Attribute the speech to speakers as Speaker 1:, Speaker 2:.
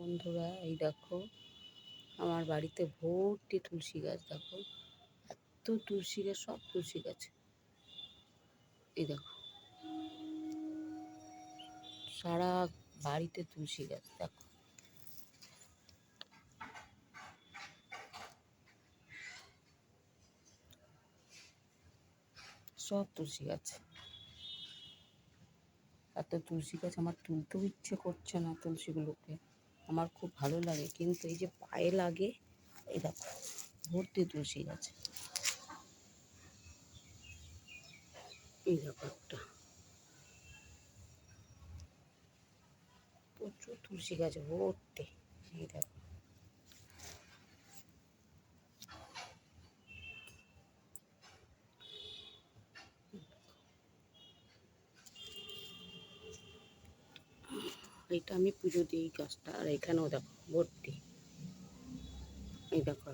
Speaker 1: বন্ধুরা, এই দেখো আমার বাড়িতে ভর্তি তুলসী গাছ। দেখো এত তুলসী গাছ, সব তুলসী গাছ। এই দেখো সারা বাড়িতে তুলসী গাছ। দেখো সব তুলসী গাছ। এত তুলসী গাছ আমার তুলতেও ইচ্ছে করছে না তুলসীগুলোকে। আমার খুব ভালো লাগে, কিন্তু এই যে পায়ে লাগে। এই দেখো ভর্তি তুলসী গাছ। এই দেখো একটা প্রচুর তুলসী গাছ ভর্তি। এই দেখো এটা আমি পুজো দিই গাছটা। আর এখানেও দেখো ভর্তি। এই দেখো